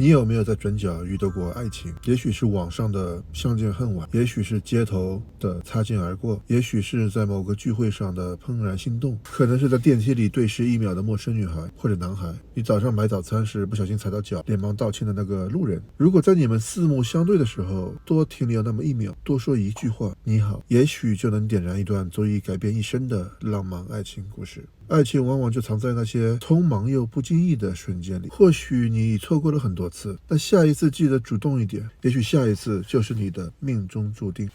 你有没有在转角遇到过爱情？也许是网上的相见恨晚，也许是街头的擦肩而过，也许是在某个聚会上的怦然心动，可能是在电梯里对视1秒的陌生女孩或者男孩，你早上买早餐时不小心踩到脚，连忙道歉的那个路人。如果在你们四目相对的时候多停留那么1秒，多说一句话你好，也许就能点燃一段足以改变一生的浪漫爱情故事。爱情往往就藏在那些匆忙又不经意的瞬间里，或许你错过了很多次，但下一次记得主动一点，也许下一次就是你的命中注定。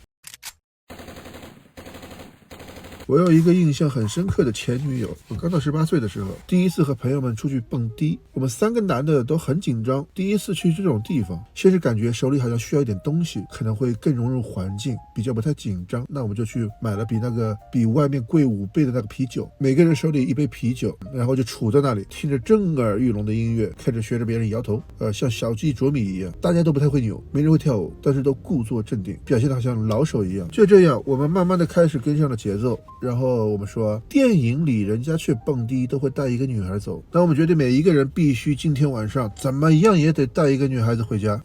我有一个印象很深刻的前女友，我刚到18岁的时候，第一次和朋友们出去蹦迪，我们3个男的都很紧张，第一次去这种地方，先是感觉手里好像需要一点东西，可能会更融入环境，比较不太紧张，那我们就去买了比外面贵5倍的那个啤酒，每个人手里1杯啤酒，然后就杵在那里，听着震耳欲聋的音乐，开始学着别人摇头，像小鸡啄米一样，大家都不太会扭，没人会跳舞，但是都故作镇定，表现得好像老手一样。就这样，我们慢慢的开始跟上了节奏。然后我们说，电影里人家去蹦迪都会带一个女孩走，但我们觉得每一个人必须今天晚上怎么样也得带一个女孩子回家。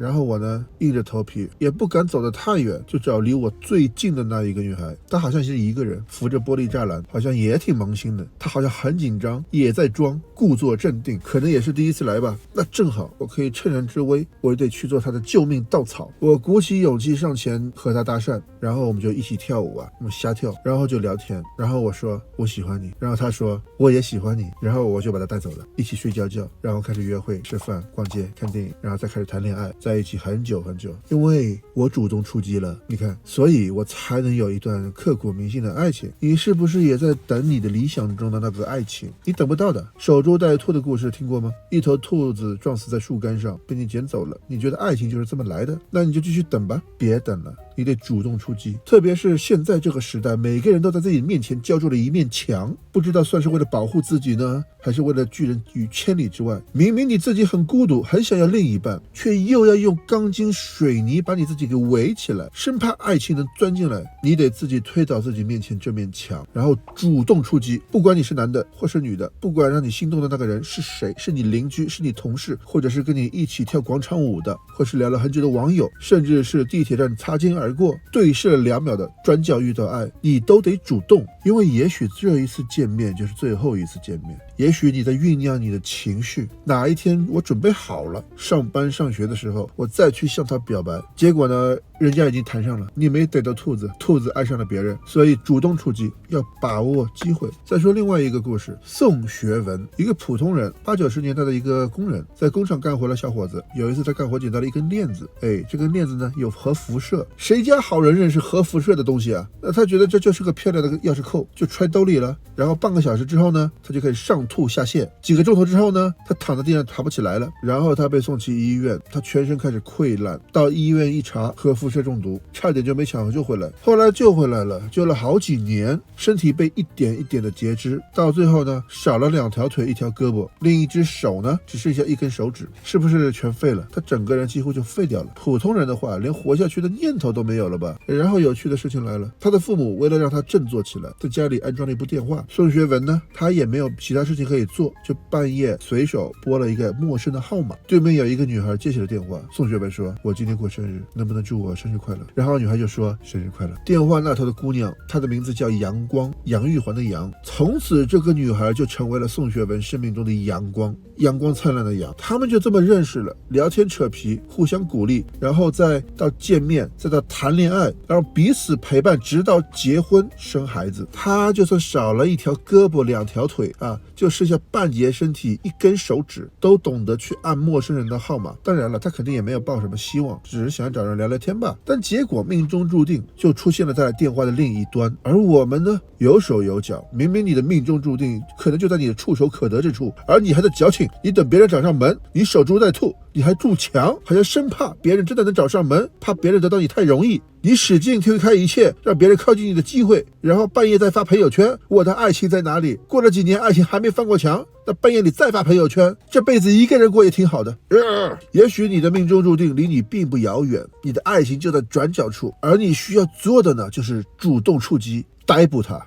然后我呢，硬着头皮也不敢走得太远，就找离我最近的那一个女孩。她好像是一个人扶着玻璃栅栏，好像也挺萌新的。她好像很紧张，也在装，故作镇定，可能也是第一次来吧。那正好我可以趁人之危，我得去做她的救命稻草。我鼓起勇气上前和她搭讪，然后我们就一起跳舞啊，我们瞎跳，然后就聊天，然后我说我喜欢你，然后他说我也喜欢你，然后我就把他带走了，一起睡觉觉，然后开始约会、吃饭、逛街、看电影，然后再开始谈恋爱，在一起很久很久。因为我主动出击了，你看，所以我才能有一段刻骨铭心的爱情。你是不是也在等你的理想中的那个爱情？你等不到的。守株待兔的故事听过吗？一头兔子撞死在树干上，被你捡走了。你觉得爱情就是这么来的？那你就继续等吧，别等了，你得主动出击。特别是现在这个时代，每个人都在自己面前浇筑了一面墙，不知道算是为了保护自己呢，还是为了拒人于千里之外。明明你自己很孤独，很想要另一半，却又要用钢筋水泥把你自己给围起来，生怕爱情能钻进来。你得自己推倒自己面前这面墙，然后主动出击。不管你是男的或是女的，不管让你心动的那个人是谁，是你邻居，是你同事，或者是跟你一起跳广场舞的，或是聊了很久的网友，甚至是地铁站擦肩而过对视了2秒的转角遇到爱，你都得主动。因为也许这一次见面就是最后一次见面，也许你在酝酿你的情绪，哪一天我准备好了，上班上学的时候我再去向他表白，结果呢，人家已经谈上了，你没逮到兔子，兔子爱上了别人。所以主动出击，要把握机会。再说另外一个故事，宋学文，一个普通人，80、90年代的一个工人，在工厂干活的小伙子，有一次他干活捡到了一根链子，这根链子呢有核辐射，谁家好人认识核辐射的东西啊？那他觉得这就是个漂亮的钥匙扣，就揣兜里了。然后半个小时之后呢，他就开始上吐下泻，几个钟头之后呢，他躺在地上爬不起来了，然后他被送去医院，他全身开始溃烂，到医院一查，核辐射中毒，差点就没抢救回来。后来救回来了，救了好几年，身体被一点一点的截肢，到最后呢，少了2条腿、1条胳膊，另一只手呢，只剩下1根手指，是不是全废了？他整个人几乎就废掉了。普通人的话，连活下去的念头都没有了吧？然后有趣的事情来了，他的父母为了让他振作起来，在家里安装了一部电话。宋学文呢，他也没有其他事情可以做，就半夜随手拨了一个陌生的号码，对面有一个女孩接起了电话。宋学文说，我今天过生日，能不能祝我生日快乐？然后女孩就说，生日快乐。电话那头的姑娘，她的名字叫阳光，杨玉环的杨。从此这个女孩就成为了宋学文生命中的阳光，阳光灿烂的阳。他们就这么认识了，聊天扯皮，互相鼓励，然后再到见面，再到谈恋爱，然后彼此陪伴，直到结婚生孩子。他就算少了1条胳膊2条腿啊，就剩下半截身体1根手指，都懂得去按陌生人的号码。当然了，他肯定也没有抱什么希望，只是想找人聊聊天吧。但结果命中注定就出现了在电话的另一端。而我们呢，有手有脚，明明你的命中注定可能就在你的触手可得之处，而你还在矫情，你等别人找上门，你守株待兔，你还筑墙，好像生怕别人真的能找上门，怕别人得到你太容易，你使劲推开一切让别人靠近你的机会，然后半夜再发朋友圈，我的爱情在哪里？过了几年爱情还没翻过墙，那半夜里再发朋友圈，这辈子一个人过也挺好的。也许你的命中注定离你并不遥远，你的爱情就在转角处，而你需要做的呢，就是主动出击，逮捕它。